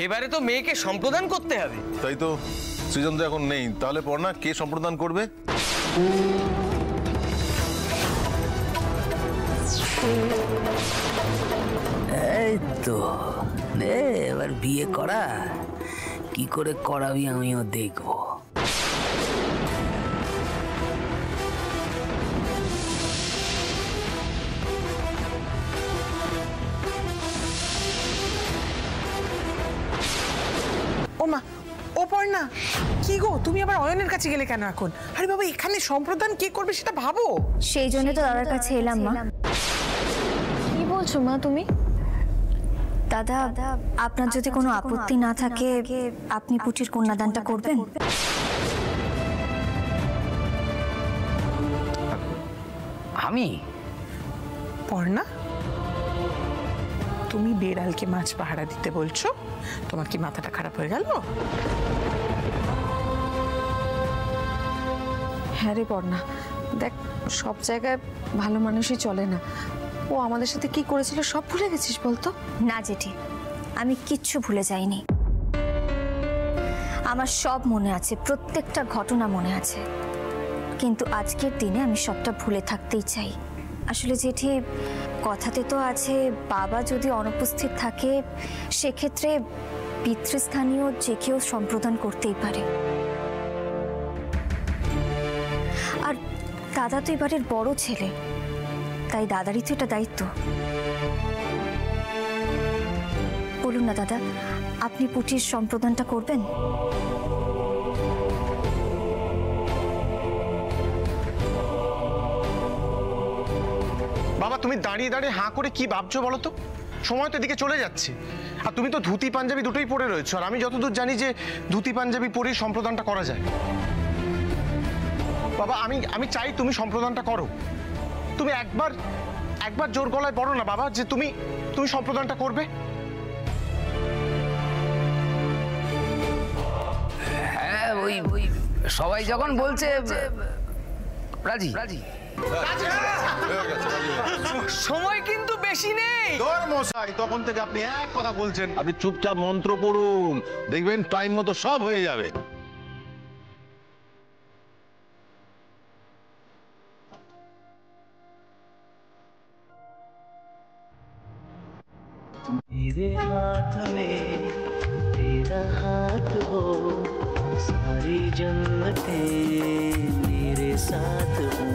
এবারে তো মেয়েকে সম্প্রদান করতে হবে। তাই তো, সৃজন তো এখন নেই, তাহলে পড়না কে সম্প্রদান করবে? এই তো এবার বিয়ে করা, কি করে করাবি আমিও দেখবো। ওমা, ও পড়না, কি গো তুমি আবার অয়নের কাছে গেলে কেন এখন? আরে বাবা, এখানে সম্প্রদান কে করবে সেটা ভাবো। সেই জন্য তো দাদার কাছে এলাম মা। কি বলছো মা তুমি? দাদা, আপনার যদি কোনো আপত্তি না থাকে আপনি পুটির কন্যাদানটা করবেন? আমি? পড়না, তুমি বেড়ালকে মাছ পাহারা দিতে বলছো? তোমার কি মাথাটা খারাপ হয়ে গেল? হ্যাঁ রে পড়না, দেখ সব জায়গায় ভালো মানুষই চলে না। ও আমাদের সাথে কি করেছিল সব ভুলে গেছিস বলতো? না জেঠি, আমি কিচ্ছু ভুলে যাইনি। আমার সব মনে আছে, প্রত্যেকটা ঘটনা মনে আছে, কিন্তু আজকের দিনে আমি সবটা ভুলে থাকতেই চাই। আসলে জেঠি, কথাতে তো আছে বাবা যদি অনুপস্থিত থাকে সেক্ষেত্রে পিতৃস্থানীয় যে কেউ সম্প্রদান করতেই পারে। আর দাদা তো এবারের বড় ছেলে, তাই দাদারই তো এটা দায়িত্ব। বলুন না দাদা, আপনি পুটির সম্প্রদানটা করবেন? বাবা, তুমি দাঁড়িয়ে দাঁড়িয়ে হাঁ করে কি ভাবছো বলো তো? সময় তো এদিকে চলে যাচ্ছে, আর তুমি তো ধুতি পাঞ্জাবি দুটোই পরে রয়েছো, আর আমি যতদূর জানি যে ধুতি পাঞ্জাবি পরেই সম্প্রদানটা করা যায়। বাবা, আমি চাই তুমি সম্প্রদানটা করো। তুমি একবার জোর গলায় বলো না বাবা যে তুমি সম্প্রদানটা করবে। হ্যাঁ, ওই সবাই যখন বলছে রাজি। সময় কিন্তু বেশি নেই। মশাই, তখন থেকে আপনি এক কথা বলছেন। আপনি চুপচাপ মন্ত্র পড়ুন, দেখবেন টাইম মতো সব হয়ে যাবে। मेरे हाथ में तेरा हाथ हो, सारी जन्नतें मेरे साथ हो,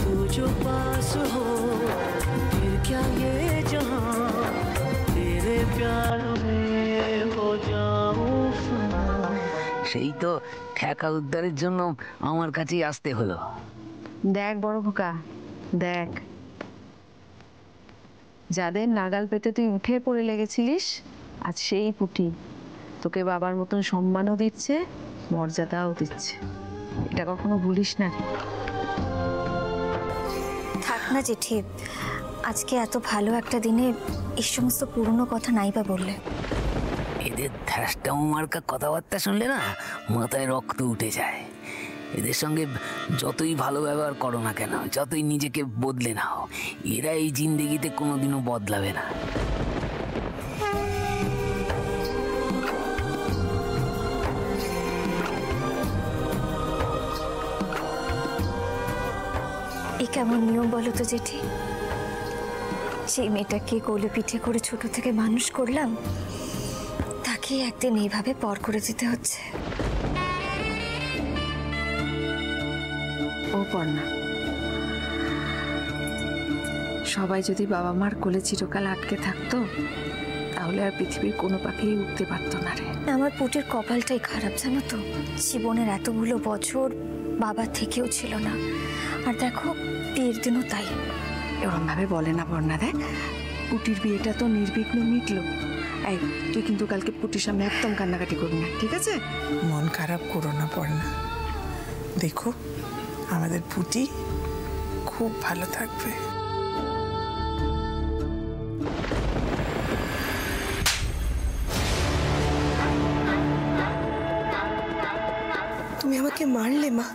तू जो पास हो फिर क्या ये जहां, तेरे प्यार में हो जाऊं फना। সেই তো ঠেকা উদ্ধারের জন্য আমার কাছেই আসতে হলো। দেখ বড় খোকা, দেখ যাদের নাগাল পেতে তুই উঠে পড়ে লেগেছিলিস, আজ সেই পুটি তোকে বাবার মতন সম্মানও দিচ্ছে, মর্যাদাও দিচ্ছে। এটা কখনো ভুলিস না। থাক না জেঠি, আজকে এত ভালো একটা দিনে এই সমস্ত পুরনো কথা নাই বা বললে। এদের ধ্যাসটাও মার্কা কথাবার্তা শুনলে না মাথায় রক্ত উঠে যায়। এদের সঙ্গে যতই ভালো ব্যবহার করো না কেন, যতই নিজেকে বদলে নাও, এরা এই জিন্দেগিতে কোনোদিনও বদলাবে না। এ কেমন নিয়ম বলো তো জেঠি? সেই মেয়েটাকে কোলে পিঠে করে ছোট থেকে মানুষ করলাম, তাকে একদিন এইভাবে পর করে দিতে হচ্ছে। ও পড়না, সবাই যদি বাবা মার কোলে চিরকাল আটকে থাকতো তাহলে আর পৃথিবীর কোনো পাখি উঠতে পারতো না রে। আমার পুটির কপালটাই খারাপ জানো তো, জীবনের এতগুলো বছর বাবা থেকেও ছিল না, আর দেখো বিয়ের দিনও তাই। এরকম ভাবে বলে না পড়না, দেখ পুটির বিয়েটা তো নির্বিঘ্নে মিটলো। এই তুই কিন্তু কালকে পুটির সামনে একদম কান্নাকাটি করবি না, ঠিক আছে? মন খারাপ করো না পড়না, দেখো আমাদের পুটি খুব ভালো থাকবে। তুমি আমাকে মারলে মা,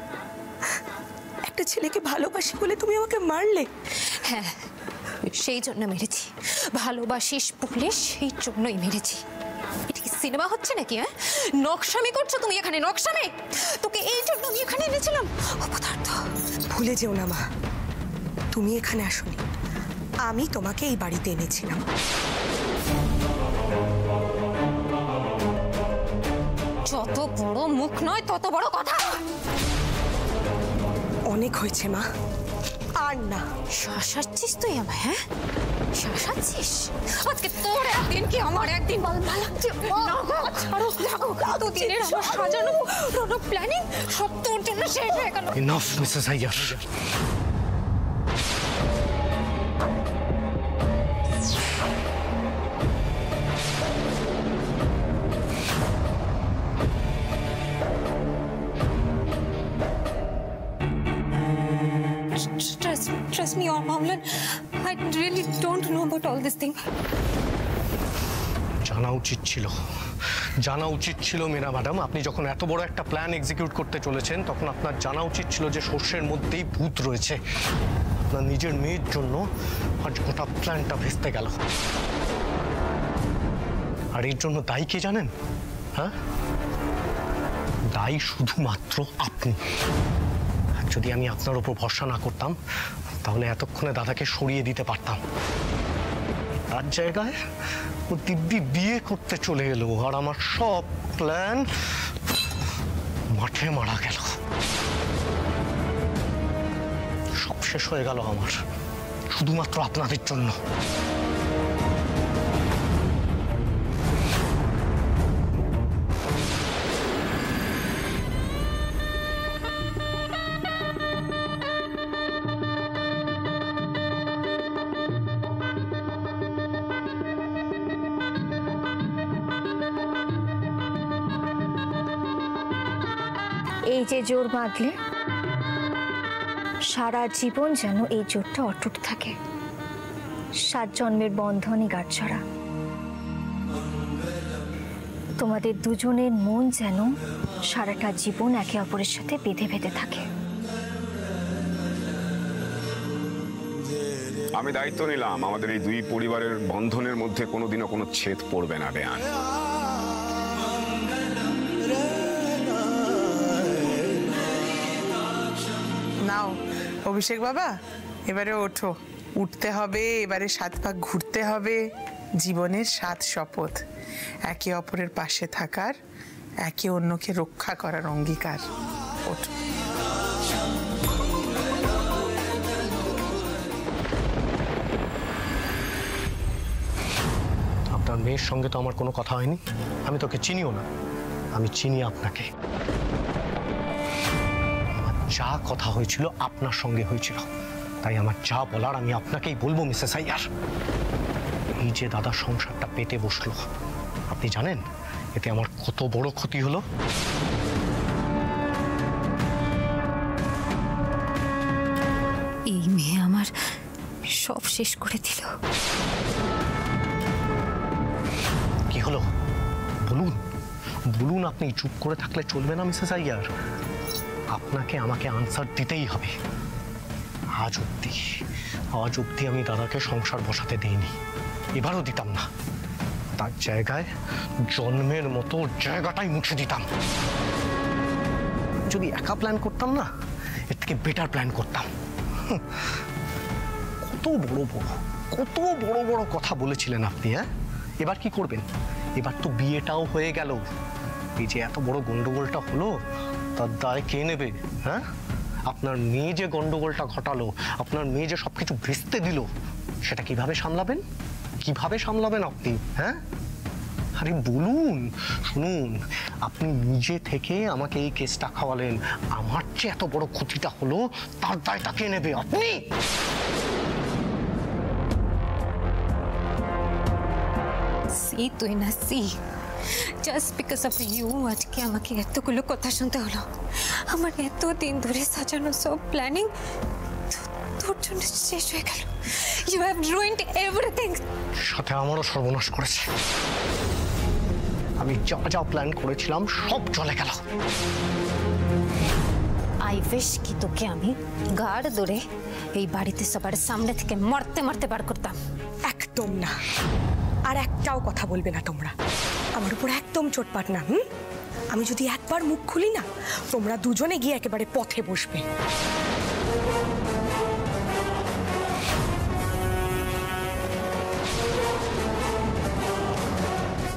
একটা ছেলেকে ভালোবাসি বলে তুমি আমাকে মারলে। হ্যাঁ, সেই জন্য মেরেছি। ভালোবাসিস বলে সেই জন্যই মেরেছি। এটা সিনেমা হচ্ছে নাকি? হ্যাঁ, নকশামি করছো তুমি এখানে, নকশামি। তোকে এই জন্য আমি এখানে এনেছিলাম। অপদার্থ। ভুলে যেও না মা, তুমি এখানে আসোনি, আমি তোমাকে এই বাড়িতে এনেছিলাম। যত বড় মুখ নয় তত বড় কথা। অনেক হয়েছে মা, আর না। শাসাচ্ছিস তুই আমায়? হ্যাঁ, শাসাচ্ছিস? আজকে তোর একদিন কি আমার একদিন? দিনের আমার সাজানো প্ল্যানিং সব তোর জন্য শেষ হয়ে গেল। Enough Mrs Iyer. Trust me, Amlan. I really don't know about all this thing. জানা উচিত ছিল মীরা ম্যাডাম, আপনি যখন এত বড় একটা প্ল্যান এক্সিকিউট করতে চলেছেন তখন আপনার জানা উচিত ছিল যে সর্ষের মধ্যেই ভূত রয়েছে। আপনার নিজের মেয়ের জন্য আজ গোটা প্ল্যানটা ভেস্তে গেল। আর এর জন্য দায়ী কে জানেন? হ্যাঁ, দায়ী শুধুমাত্র আপনি। যদি আমি আপনার উপর ভরসা না করতাম তাহলে এতক্ষণে দাদাকে সরিয়ে দিতে পারতাম। তার জায়গায় ও দিব্যি বিয়ে করতে চলে এলো আর আমার সব প্ল্যান মাঠে মারা গেল। সব শেষ হয়ে গেল আমার, শুধুমাত্র আপনাদের জন্য। এই যে জোর বাঁধলে সারা জীবন যেন এই জোরটা অটুট থাকে। 7 জন্মের বন্ধনই গাঁটছড়া। তোমাদের দুজনের মন যেন সারাটা জীবন একে অপরের সাথে বেঁধে বেঁধে থাকে। আমি দায়িত্ব নিলাম আমাদের এই দুই পরিবারের বন্ধনের মধ্যে কোনোদিনও কোনো ছেদ পড়বে না। বেয়ান, নাও অভিষেক বাবা, এবারে ওঠো। উঠতে হবে, এবারে 7 পাক ঘুরতে হবে। জীবনের 7 শপথ, একে অপরের পাশে থাকার, একে অন্যকে রক্ষা করার অঙ্গীকার। ওঠো। আপনার মেয়ের সঙ্গে তো আমার কোনো কথা হয়নি, আমি তোকে চিনিও না। আমি চিনি আপনাকে। যা কথা হয়েছিল আপনার সঙ্গে হয়েছিল, তাই আমার যা বলার আমি আপনাকেই বলবো মিসেস আইয়ার। এই যে দাদার সংসারটা পেতে বসলো, আপনি জানেন এতে আমার কত বড় ক্ষতি হলো? এই মেয়ে আমার সব শেষ করে দিল। কি হলো বলুন, বলুন। আপনি চুপ করে থাকলে চলবে না মিসেস আইয়ার, আপনাকে আমাকে আনসার দিতেই হবে। আজ অবধি আমি দাদাকে সংসার বসাতে দেইনি, এবারও দিতাম না। তার জায়গায় জন্মের মতো জায়গাটাই মুছে দিতাম। যদি একা প্ল্যান করতাম না, এর থেকে বেটার প্ল্যান করতাম। কত বড় বড় কথা বলেছিলেন আপনি। হ্যাঁ, এবার কি করবেন? এবার তো বিয়েটাও হয়ে গেল। এই যে এত বড় গন্ডগোলটা হলো, তার দায় কে নেবে? হ্যাঁ, আপনার মেয়ে যে গন্ডগোলটা ঘটালো, আপনার মেয়ে যে সবকিছু ভেস্তে দিল, সেটা কিভাবে সামলাবেন? কিভাবে সামলাবেন আপনি? হ্যাঁ, আরে বলুন। শুনুন, আপনি নিজে থেকে আমাকে এই কেসটা খাওয়ালেন, আমার যে এত বড় ক্ষতিটা হলো তার দায়টা কে নেবে? আপনি। সি তুই না see, just because of you আজকে আমাকে এতগুলো কথা শুনতে হলো। আমার এতদিন ধরে সাজানো সব প্ল্যানিং তোর জন্য শেষ হয়ে গেল। You have ruined everything. সাথে আমারও সর্বনাশ করেছে। আমি যা প্ল্যান করেছিলাম সব চলে গেল। আই উইশ কি তোকে আমি গার্ড ধরে এই বাড়িতে সবার সামনে থেকে মারতে মারতে বার করতাম। একদম না, আর একটাও কথা বলবে না তোমরা, আমার উপর একদম চোটপাট না। আমি যদি একবার মুখ খুলি না, তোমরা দুজনে গিয়ে একেবারে পথে বসবে।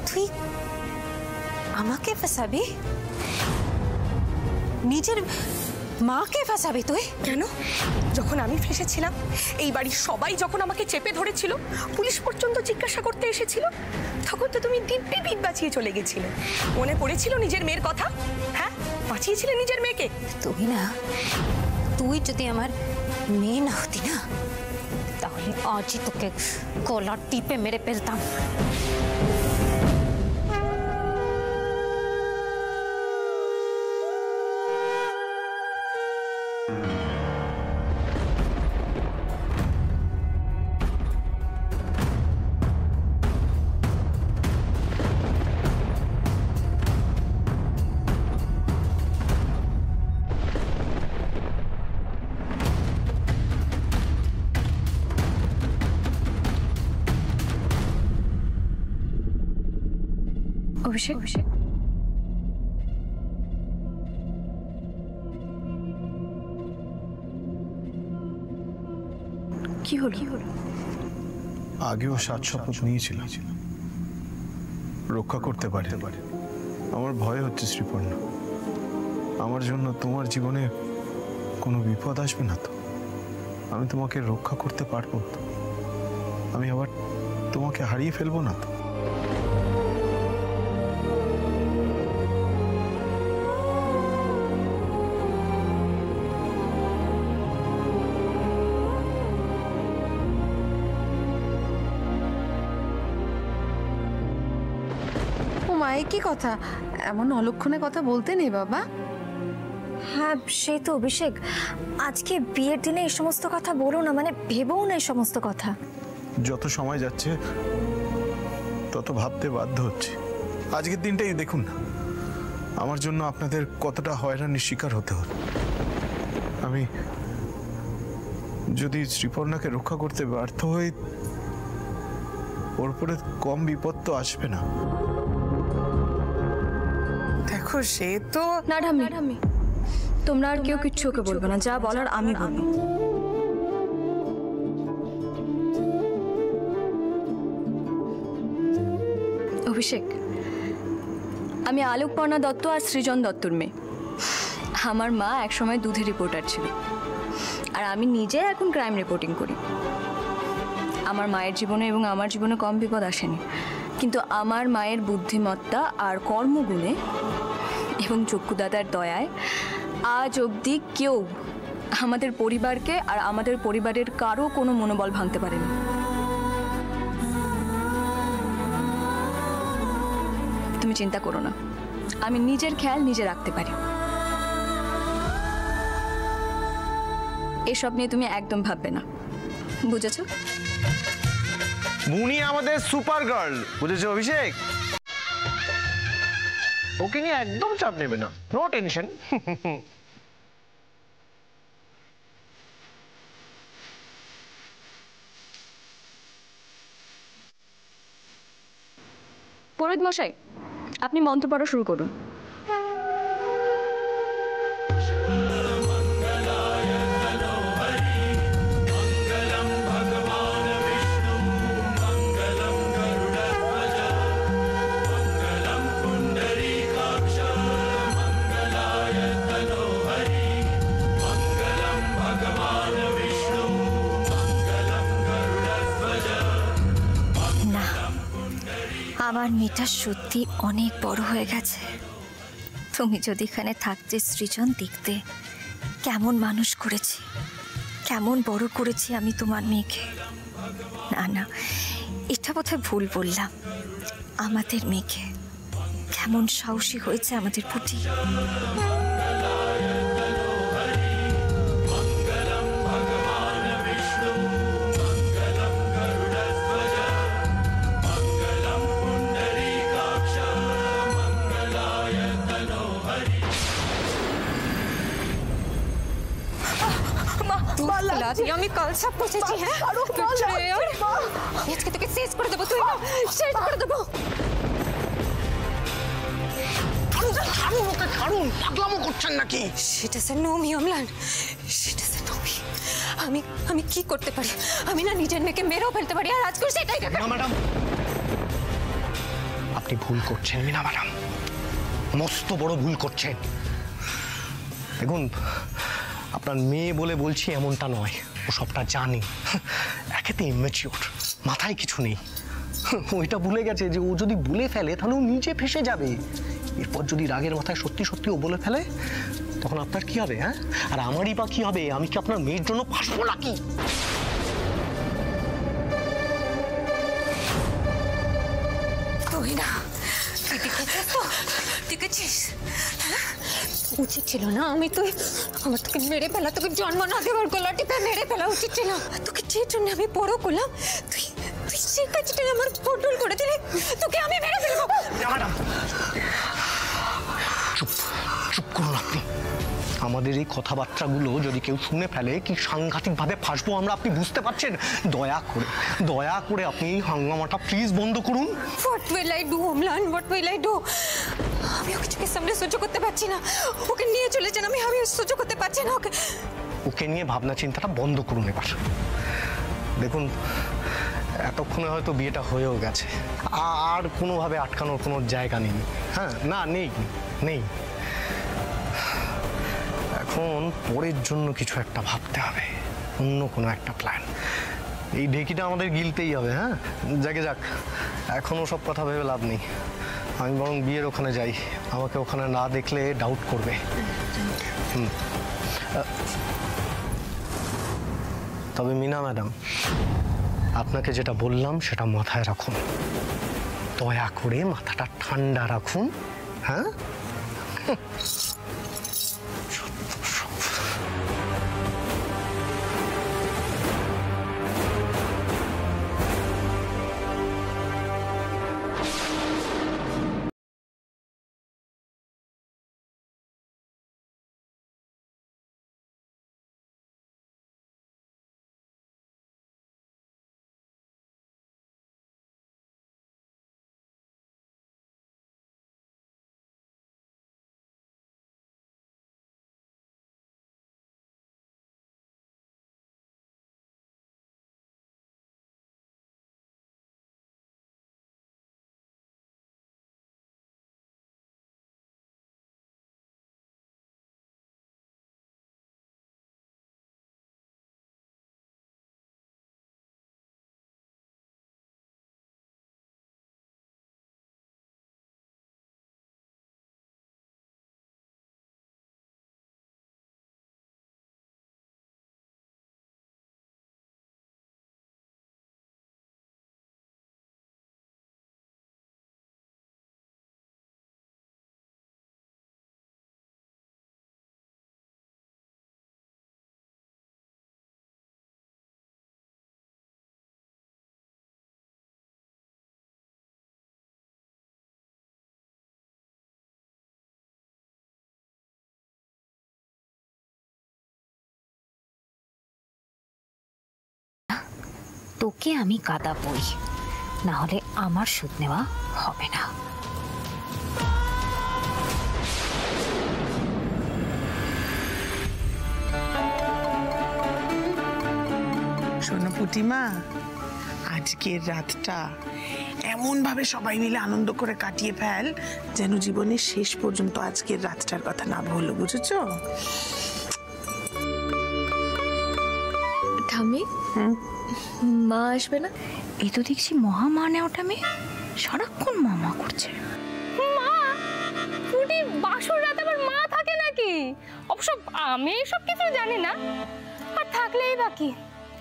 তুই আমাকে ফাঁসাবি? নিজের মাকে ফাঁসাবি তুই? কেন? যখন আমি ফেসেছিলাম, এই বাড়ির সবাই যখন আমাকে চেপে ধরেছিল, পুলিশ পর্যন্ত জিজ্ঞাসা করতে এসেছিল, তখন তো তুমি দিব্যি বিট বাঁচিয়ে চলে গেছিলে। মনে পড়েছিল নিজের মেয়ের কথা? হ্যাঁ, বাঁচিয়েছিলে নিজের মেয়েকে। তুই যদি আমার মেয়ে না হতি না, তাহলে আজই তোকে কলার টিপে মেরে ফেলতাম। অভিষেক, কি হলো? আগেও 7 শপথ নিয়েছিল, রক্ষা করতে পারে। আমার ভয় হচ্ছে শ্রীপর্ণা, আমার জন্য তোমার জীবনে কোনো বিপদ আসবে না তো? আমি তোমাকে রক্ষা করতে পারবো তো? আমি আবার তোমাকে হারিয়ে ফেলবো না তো? মায়ের কি কথা? এমন অলক্ষণে কথা বলতে নেই বাবা। হ্যাঁ, সেই তো অভিষেক, আজকে বিয়ের দিনে এই সমস্ত কথা বলো না, মানে ভেবেও না এই সমস্ত কথা। যত সময় যাচ্ছে তত ভাবতে বাধ্য হচ্ছে। আজকের দিনটাই দেখুন না, আমার জন্য আপনাদের কতটা হয়রানির শিকার হতে হলো। আমি যদি শ্রীপর্ণাকে রক্ষা করতে ব্যর্থ হই, ওর উপরে কম বিপদ তো আসবে না। দেখো, সে তো না ঠাম্মি, তোমরা আর কেউ কিচ্ছু ওকে বলবে না, যা বলার আমি বলবো। অভিষেক, আমি আলোকপর্ণা দত্ত আর সৃজন দত্তর মেয়ে। আমার মা একসময় দুধের রিপোর্টার ছিল, আর আমি নিজে এখন ক্রাইম রিপোর্টিং করি। আমার মায়ের জীবনে এবং আমার জীবনে কম বিপদ আসেনি, কিন্তু আমার মায়ের বুদ্ধিমত্তা আর কর্মগুণে এবং চক্ষুদাতার দয়ায় আজ অবধি কেউ আমাদের পরিবারকে আর আমাদের পরিবারের কারো কোনো মনোবল ভাঙতে পারেনি। তুমি চিন্তা করো না, আমি নিজের খেয়াল নিজে রাখতে পারি। এসব নিয়ে তুমি একদম ভাববে না, বুঝেছো? মুনি আমাদের সুপার গার্ল, বুঝেছো অভিষেক? ওকে নিয়ে একদম চাপ নেবে না, নো টেনশন। পুরোহিত মশাই, আপনি মন্ত্র পড়া শুরু করুন। আমার মেয়েটা সত্যি অনেক বড় হয়ে গেছে। তুমি যদি এখানে থাকতে সৃজন, দেখতে কেমন মানুষ করেছি, কেমন বড় করেছি আমি তোমার মেয়েকে। না না, এটা বোধহয় ভুল বললাম। আমাদের মেয়েকে কেমন সাহসী হয়েছে আমাদের পুটি। বলা দিয়ে আমি কাল সব বুঝেছি। হ্যাঁ আজকে তোকে শেষ করে দেবো, তুই শেষ করে দেবো। পাগলামো করছেন নাকি? সেটা স্যার নমি অম্লান, সেটা স্যার নমি। আমি কি করতে পারি? আমি না নিজের মেয়েকে মেরেও ফেলতে পারি, আর আজকে সেটাই। না ম্যাডাম, আপনি ভুল করছেন মিনা ম্যাডাম, মস্ত বড় ভুল করছেন। দেখুন, আপনার মেয়ে বলে বলছি এমনটা নয়, ও সবটা জানে। একেতে ইমেচিওর, মাথায় কিছু নেই। ওইটা ভুলে গেছে যে ও যদি বলে ফেলে তাহলে ও নিজে ফেসে যাবে। এরপর যদি রাগের মাথায় সত্যি সত্যি ও বলে ফেলে তখন আপনার কি হবে? হ্যাঁ, আর আমারই বা কি হবে? আমি কি আপনার মেয়ের জন্য ফাঁসবো নাকি? তুই না, তুই দেখেছিস তো, দেখেছিস? উচিত ছিল না আমি আমার তোকে মেরে ফেলা, তোকে জন্ম না দেওয়ার গলা টিপে মেরে ফেলা উচিত ছিল। তোকে যে জন্য আমি বড় করলাম, তুই সেই কাজটা আমার কন্ট্রোল করে দিলে, তোকে আমি মেরে ফেলবো। চুপ চুপ করুন আপনি। আমাদের এই কথাবার্তাগুলো যদি কেউ শুনে ফেলে কি সাংঘাতিকভাবে ফাঁসবো আমরা, আপনি বুঝতে পারছেন? দয়া করে আপনি এই হাঙ্গামাটা প্লিজ বন্ধ করুন। What will I do, Amlan? What will I do? আমি ওকে চোখের সামনে সহ্য করতে পারছি না। ওকে নিয়ে চলে যান, আমি সহ্য করতে পারছি না। ওকে নিয়ে ভাবনা চিন্তাটা বন্ধ করুন এবার। দেখুন, এতক্ষণে হয়তো বিয়েটা হয়েও গেছে, আর কোনোভাবে আটকানোর কোনো জায়গা নেই। হ্যাঁ, না নেই। এখন পরের জন্য কিছু একটা ভাবতে হবে, অন্য কোনো একটা প্ল্যান। এই ঢেকিটা আমাদের গিলতেই হবে। হ্যাঁ, যাক, এখনও সব কথা ভেবে লাভ নেই। আমি বরং বিয়ের ওখানে যাই, আমাকে ওখানে না দেখলে ডাউট করবে। তবে মিনা ম্যাডাম, আপনাকে যেটা বললাম সেটা মাথায় রাখুন, দয়া করে মাথাটা ঠান্ডা রাখুন। হ্যাঁ, তোকে আমি কাঁদাবই, না হলে আমার সুদ নেওয়া হবে না। শোনো পুটিমা, আজকের রাতটা এমন ভাবে সবাই মিলে আনন্দ করে কাটিয়ে ফেল যেন জীবনের শেষ পর্যন্ত আজকের রাতটার কথা না ভুলো, বুঝেছো? ঠাম্মি, মা আসবে না? এই তো দেখছি মহা মা নেওয়াটা মেয়ে, সারাক্ষণ মা করছে। মা পুটি বাসর রাতে আবার মা থাকে নাকি? অবশ্য আমি সব কিছু জানি না, আর থাকলেই বাকি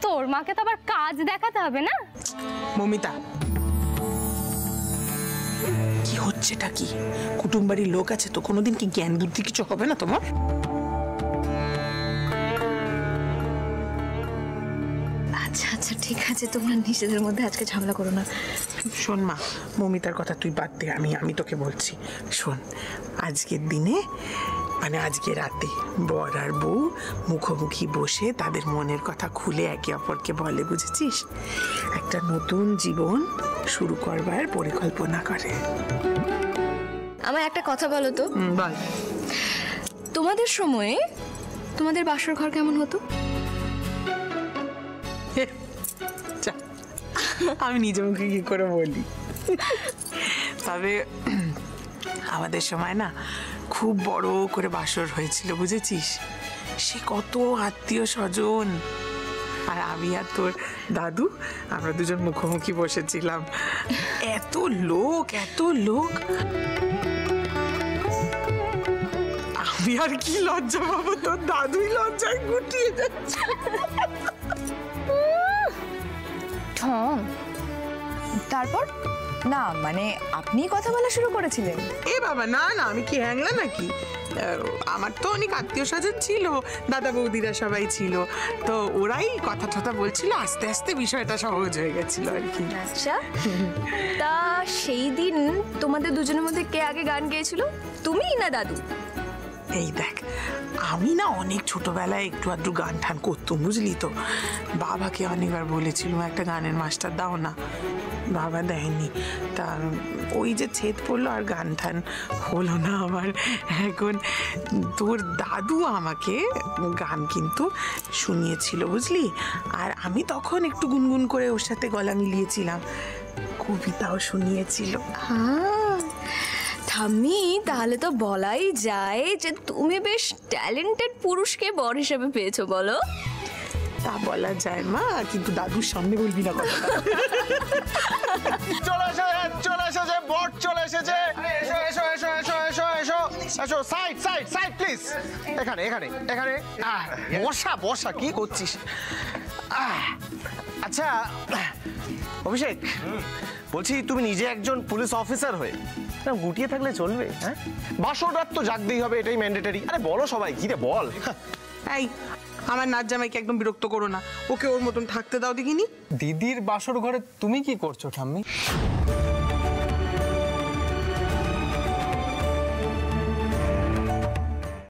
তোর মাকে তো আবার কাজ দেখাতে হবে না? মমিতা, কি হচ্ছেটা কি? কুটুম বাড়ির লোক আছে তো, কোনোদিন কি জ্ঞান বুদ্ধি কিছু হবে না তোমার? আচ্ছা ঠিক আছে, তোমরা নিজেদের মধ্যে আজকে ঝামেলা করো না। শোন মা, মমিতার কথা তুই বাদ দে, আমি তোকে বলছি। শোন, আজকের দিনে মানে আজকে রাতে বর আর বউ মুখোমুখি বসে তাদের মনের কথা খুলে একে অপরকে বলে, বুঝেছিস? একটা নতুন জীবন শুরু করবার পরিকল্পনা করে। আমার একটা কথা বলো তো। বল। তোমাদের সময়ে তোমাদের বাসর ঘর কেমন হতো? আমি নিজে মুখে কি করে বলি। তবে আমাদের সময় না খুব বড় করে বাসর হয়েছিল, বুঝেছিস? সে কত আত্মীয় স্বজন, আর আমি আর তোর দাদু আমরা দুজন মুখোমুখি বসেছিলাম। এত লোক, এত লোক। আমি আর কি লজ্জা পাবো, তোর দাদুই লজ্জায় গুটিয়ে যাচ্ছে। তারপর না, মানে আপনি কথা বলা শুরু করেছিলেন? এ বাবা, না না, আমি কি হ্যাংলা নাকি? আমার তো অনেক আত্মীয় স্বজন ছিল, দাদা বৌদিরা সবাই ছিল, তো ওরাই কথা টথা বলছিল, আস্তে আস্তে বিষয়টা সহজ হয়ে গেছিল আর কি। আচ্ছা, তা সেই দিন তোমাদের দুজনের মধ্যে কে আগে গান গেয়েছিল, তুমি না দাদু? এই দেখ, আমি না অনেক ছোটবেলায় একটু আধটু গান ঠান করতাম, বুঝলি তো। বাবাকে অনেকবার বলেছিলাম একটা গানের মাস্টার দাও না, বাবা দেয়নি। তা ওই যে ছেদ পড়লো আর গান ঠান হলো না আমার। এখন তোর দাদু আমাকে গান কিন্তু শুনিয়েছিল, বুঝলি। আর আমি তখন একটু গুনগুন করে ওর সাথে গলা মিলিয়েছিলাম, কবিতাও শুনিয়েছিল। হ্যাঁ ঠাম্মি, তাহলে তো বলাই যায় যে তুমি বেশ ট্যালেন্টেড পুরুষকে বর হিসেবে পেয়েছো, বলো? তা বলা যায় মা, কিন্তু দাদুর সামনে বলবি না কথাটা। চলে এসেছে বট, চলে এসেছে। এসো এসো এসো এসো এসো এসো এসো, সাইড সাইড সাইড প্লিজ। এখানে এখানে এখানে বসা বসা, কি করছিস? আচ্ছা অভিষেক, বলছি তুমি নিজে একজন পুলিশ অফিসার হয়ে গুটিয়ে থাকলে চলবে? হ্যাঁ, বাসর রাত তো জাগতেই হবে, এটাই ম্যান্ডেটরি। আরে বলো সবাই, কি রে বল। এই আমার নাচ জামাইকে একদম বিরক্ত করো না, ওকে ওর মতন থাকতে দাও দেখিনি। দিদির বাসর ঘরে তুমি কি করছো ঠাম্মি?